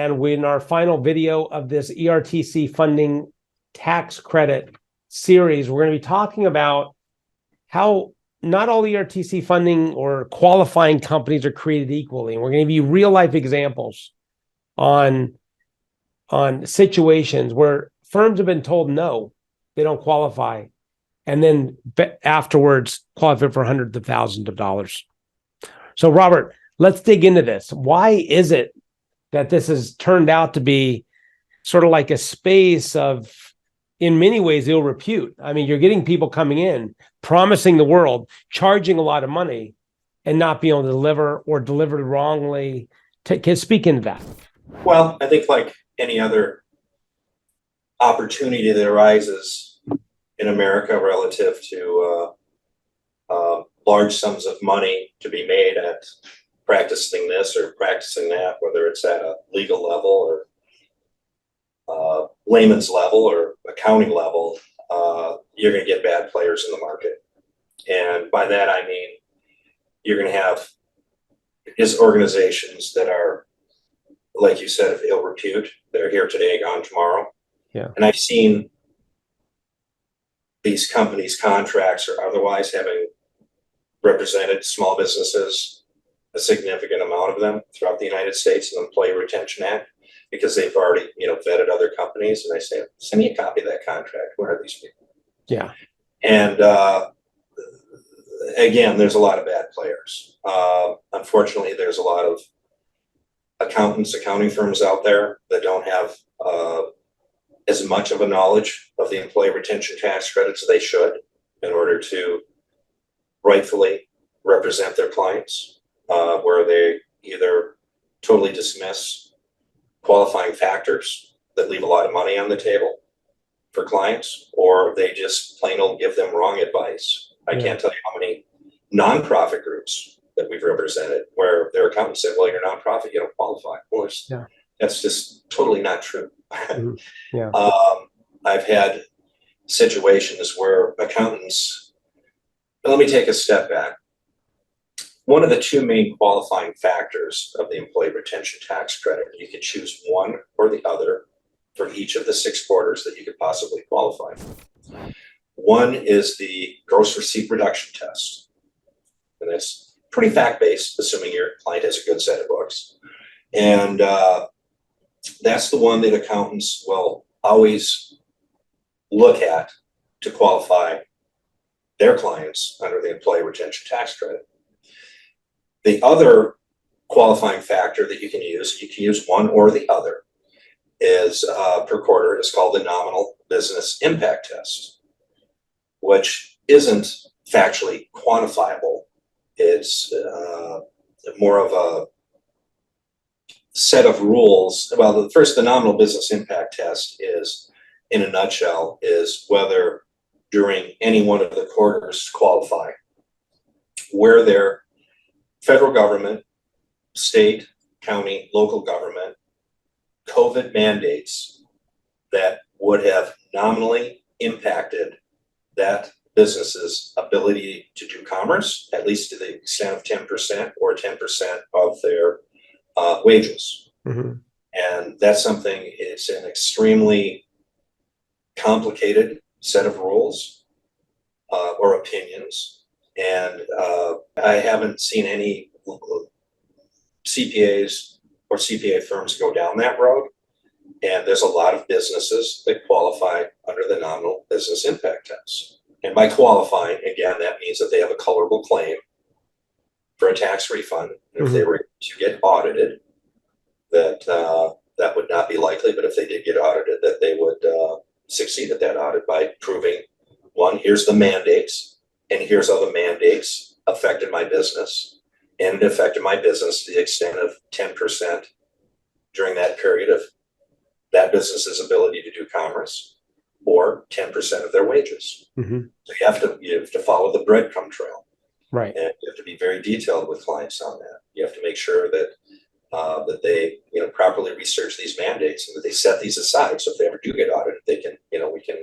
and we're in our final video of this ERTC funding tax credit series. We're going to be talking about how not all ERTC funding or qualifying companies are created equally. And we're going to give you real life examples on situations where firms have been told no, they don't qualify, and then afterwards qualify for hundreds of thousands of dollars. So Robert, let's dig into this. Why is it that this has turned out to be sort of like a space of, in many ways, ill repute? I mean, you're getting people coming in, promising the world, charging a lot of money, and not being able to deliver or delivered wrongly. Can speak into that. Well, I think like any other opportunity that arises in America relative to large sums of money to be made at practicing this or practicing that, whether it's at a legal level or layman's level or accounting level, you're going to get bad players in the market. And by that, I mean, you're going to have organizations that are, like you said, of ill repute, that are here today, gone tomorrow. Yeah. And I've seen these companies' contracts or otherwise having represented small businesses, a significant amount of them throughout the United States in the Employee Retention Act, because they've already, vetted other companies, and I say, send me a copy of that contract. Where are these people? Yeah. And again, there's a lot of bad players. Unfortunately, there's a lot of accountants, accounting firms out there that don't have as much of a knowledge of the employee retention tax credits as they should in order to rightfully represent their clients, where they either totally dismiss qualifying factors that leave a lot of money on the table for clients, or they just plain old give them wrong advice. I can't tell you how many nonprofit groups that we've represented where their accountant said, well, you're a nonprofit, you don't qualify. Well, that's just totally not true. Yeah. I've had situations where accountants, let me take a step back. One of the two main qualifying factors of the employee retention tax credit, you can choose one or the other for each of the 6 quarters that you could possibly qualify for. One is the gross receipt reduction test. And that's pretty fact-based, assuming your client has a good set of books. And that's the one that accountants will always look at to qualify their clients under the employee retention tax credit. The other qualifying factor that you can use one or the other, is per quarter, is called the nominal business impact test, which isn't factually quantifiable. It's more of a set of rules. Well, the nominal business impact test is, in a nutshell, is whether during any one of the quarters qualify, where their federal government, state, county, local government, COVID mandates that would have nominally impacted that business's ability to do commerce, at least to the extent of 10% or 10% of their wages. Mm-hmm. And that's something, it's an extremely complicated set of rules or opinions. And I haven't seen any CPAs or CPA firms go down that road. And there's a lot of businesses that qualify under the nominal business impact test. And by qualifying, again, that means that they have a colorable claim for a tax refund. And if they were to get audited, that would not be likely, but if they did get audited, that they would succeed at that audit by proving, one, here's the mandates, and here's how the mandates affected my business. And it affected my business to the extent of 10% during that period of that business's ability to do commerce, or 10% of their wages. Mm-hmm. So you have to follow the breadcrumb trail. Right. And you have to be very detailed with clients on that. You have to make sure that that they properly research these mandates and that they set these aside. So if they ever do get audited, they can we can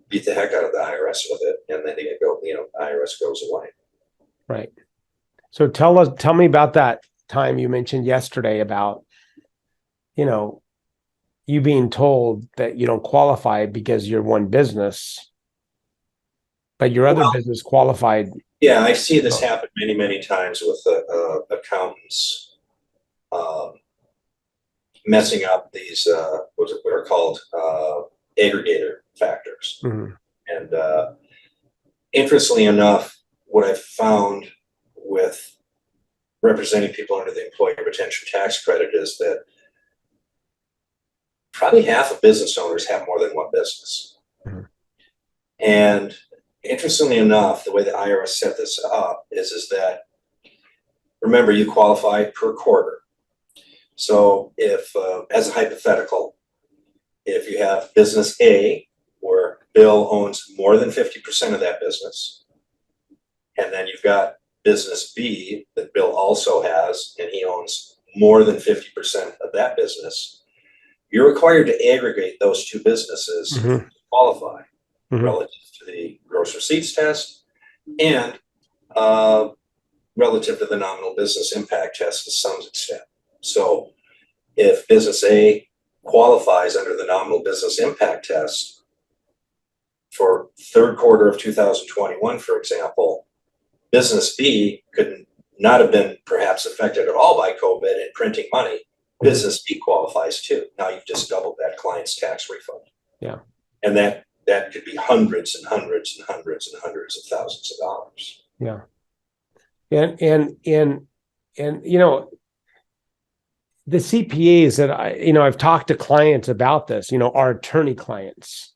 beat the heck out of the IRS with it, and then they can go IRS goes away. Right. So tell me about that time you mentioned yesterday about you know, you being told that you don't qualify because you're one business, but your other Well, business qualified. yeah, I see this happen many, many times with accountants messing up these what are called aggregator factors. Mhm. And interestingly enough, what I've found with representing people under the employee retention tax credit is that probably half of business owners have more than one business. Mhm. And interestingly enough, the way the IRS set this up is that, remember, you qualify per quarter. So if, as a hypothetical, if you have business A where Bill owns more than 50% of that business, and then you've got business B that Bill also has, and he owns more than 50% of that business, you're required to aggregate those two businesses Mhm. to qualify Mhm. relative to the gross receipts test and uh, relative to the nominal business impact test to some extent. So if business A qualifies under the nominal business impact test for third quarter of 2021, for example, business B could not have been perhaps affected at all by COVID and printing money. Business B qualifies too. Now you've just doubled that client's tax refund. Yeah. And that could be hundreds and hundreds and hundreds and hundreds of thousands of dollars. Yeah. And the CPAs that I've talked to clients about this, our attorney clients.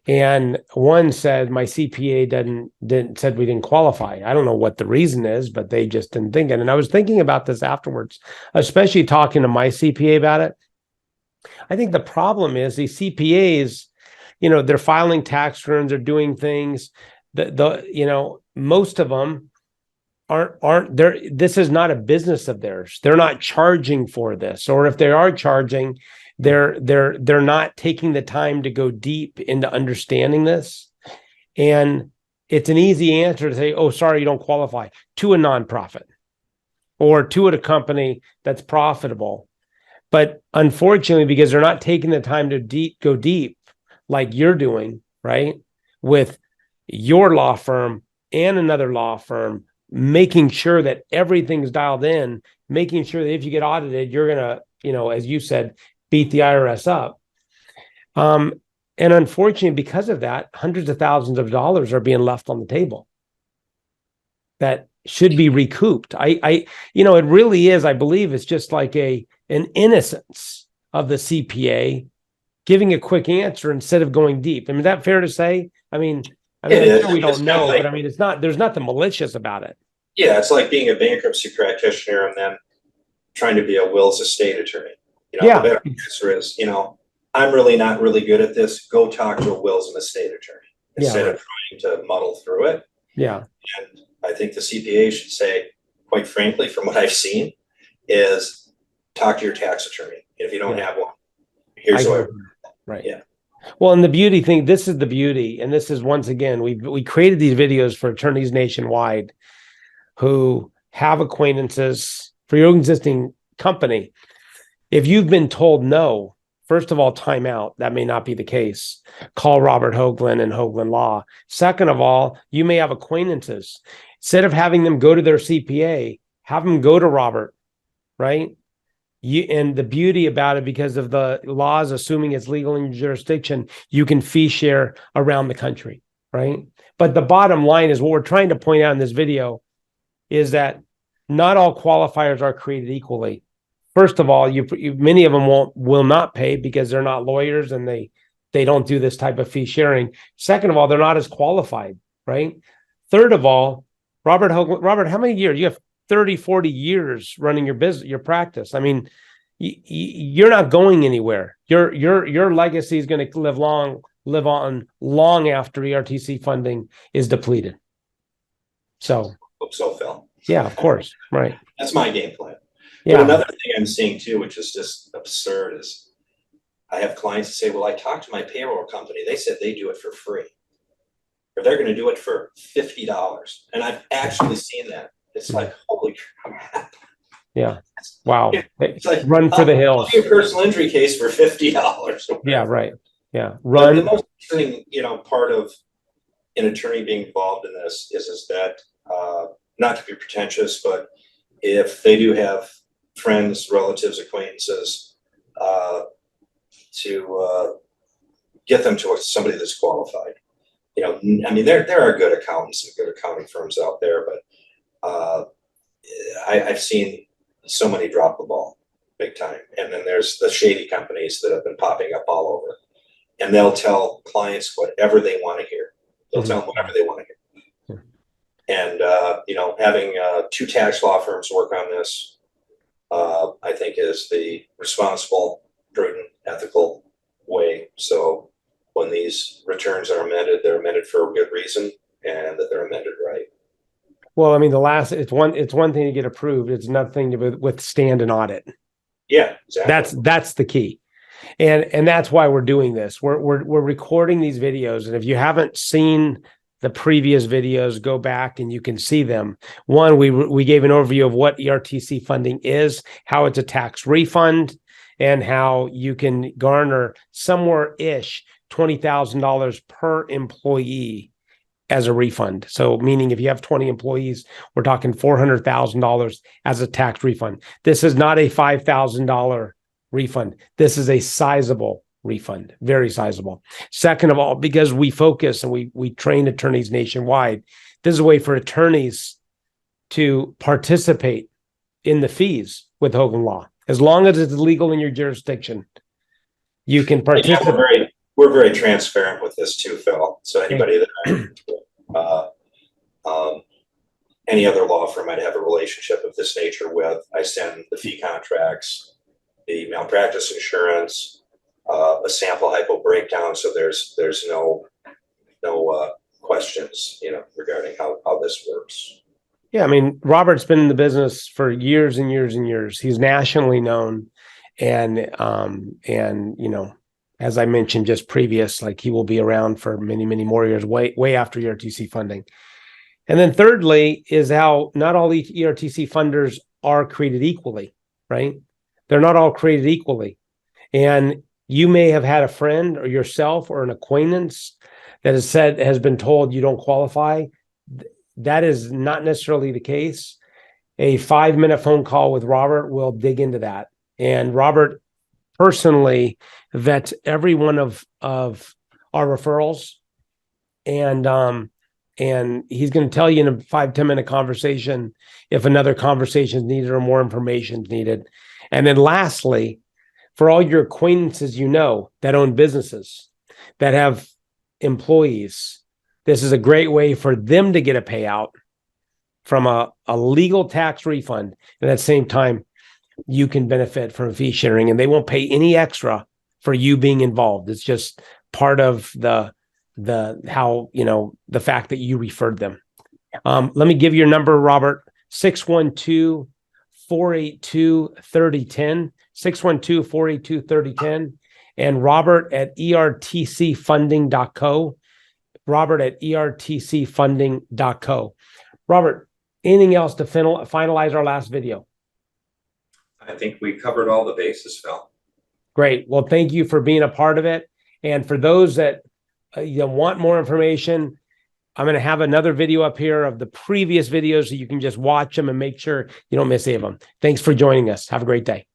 And one said my CPA said we didn't qualify. I don't know what the reason is, but they just didn't think it. And I was thinking about this afterwards, especially talking to my CPA about it. I think the problem is these CPAs, they're filing tax returns, they're doing things that most of them aren't there. This is not a business of theirs. They're not charging for this, or if they are charging, they're not taking the time to go deep into understanding this. And it's an easy answer to say, oh, sorry, you don't qualify, to a nonprofit or to a company that's profitable. But unfortunately, because they're not taking the time to go deep like you're doing, right, with your law firm and another law firm, making sure that everything's dialed in, making sure that if you get audited, you're going to, as you said, beat the IRS up. And unfortunately, because of that, hundreds of thousands of dollars are being left on the table that should be recouped. It really is. I believe it's just like an innocence of the CPA giving a quick answer instead of going deep. I mean, is that fair to say? I mean, I'm sure we don't know, but I mean, there's nothing malicious about it. Yeah, it's like being a bankruptcy practitioner and then trying to be a wills estate attorney. The better answer is, I'm really not really good at this. Go talk to a wills and estate attorney instead of trying to muddle through it. Yeah. And I think the CPA should say, quite frankly, from what I've seen, is talk to your tax attorney. If you don't have one, here's what. Right. Yeah. Well, and the beauty thing, this is the beauty, and this is once again, we created these videos for attorneys nationwide who have acquaintances for your existing company. If you've been told no, first of all, time out. That may not be the case. Call Robert Hoglund and Hoglund Law. Second of all, you may have acquaintances. Instead of having them go to their CPA, have them go to Robert, right? And the beauty about it, because of the laws, assuming it's legal in your jurisdiction, you can fee share around the country, right? But the bottom line is what we're trying to point out in this video is that not all qualifiers are created equally. First of all, many of them will not pay because they're not lawyers and they don't do this type of fee sharing. Second of all, they're not as qualified, right? Third of all, Robert, how many years? You have 30, 40 years running your business, your practice. I mean, you're not going anywhere. Your legacy is going to live on long after ERTC funding is depleted. So, Hope so, Phil. Yeah, of course. Right. That's my game plan. Yeah. But another thing I'm seeing too, which is just absurd, is I have clients that say, well, I talked to my payroll company. They said they do it for free. Or they're going to do it for $50. And I've actually seen that. It's like, holy crap. Yeah. Wow. It's like, Run for the hills. I'll do your personal injury case for $50. Yeah, right. Yeah. The Run. most interesting, part of an attorney being involved in this is that, not to be pretentious, but if they do have friends, relatives, acquaintances, to get them to somebody that's qualified. There are good accountants and good accounting firms out there, but I've seen so many drop the ball big time. And then there's the shady companies that have been popping up all over, and they'll tell clients whatever they want to hear. They'll tell them whatever they want to hear. And, having 2 tax law firms work on this, I think is the responsible, prudent, ethical way. So when these returns are amended, they're amended for a good reason, and that they're amended right. Well, I mean, it's one thing to get approved. It's another thing to withstand an audit. Yeah, exactly. That's the key. And that's why we're doing this. We're recording these videos. And if you haven't seen the previous videos, go back and you can see them. One, we gave an overview of what ERTC funding is, how it's a tax refund, and how you can garner somewhere-ish $20,000 per employee as a refund. So meaning if you have 20 employees, we're talking $400,000 as a tax refund. This is not a $5,000 refund. This is a sizable refund, very sizable. Second of all, because we focus and we train attorneys nationwide, this is a way for attorneys to participate in the fees with Hoglund Law. As long as it's legal in your jurisdiction, you can participate. Yeah, we're very transparent with this too, Phil. So anybody that any other law firm I'd have a relationship of this nature with, I send the fee contracts, the malpractice insurance, a sample hypo breakdown, so there's no questions, regarding how this works. Yeah, I mean, Robert's been in the business for years and years and years. He's nationally known, and as I mentioned just previous, like he will be around for many, many more years, way after ERTC funding. And then thirdly is how not all the ERTC funders are created equally, right? They're not all created equally. And you may have had a friend or yourself or an acquaintance that has been told you don't qualify. That is not necessarily the case. A 5-minute phone call with Robert will dig into that. And Robert personally vets every one of our referrals. And he's going to tell you in a 5-10 minute conversation if another conversation is needed or more information is needed. And then lastly, for all your acquaintances that own businesses, that have employees, this is a great way for them to get a payout from a legal tax refund. And at the same time, you can benefit from fee sharing, and they won't pay any extra for you being involved. It's just part of the fact that you referred them. Let me give you your number, Robert, 612-482-3010, 612-482-3010, and Robert at ertcfunding.co, Robert at ertcfunding.co. Robert, anything else to finalize our last video? I think we covered all the bases, Phil. Great. Well, thank you for being a part of it. And for those that want more information, I'm going to have another video up here of the previous videos so you can just watch them and make sure you don't miss any of them. Thanks for joining us. Have a great day.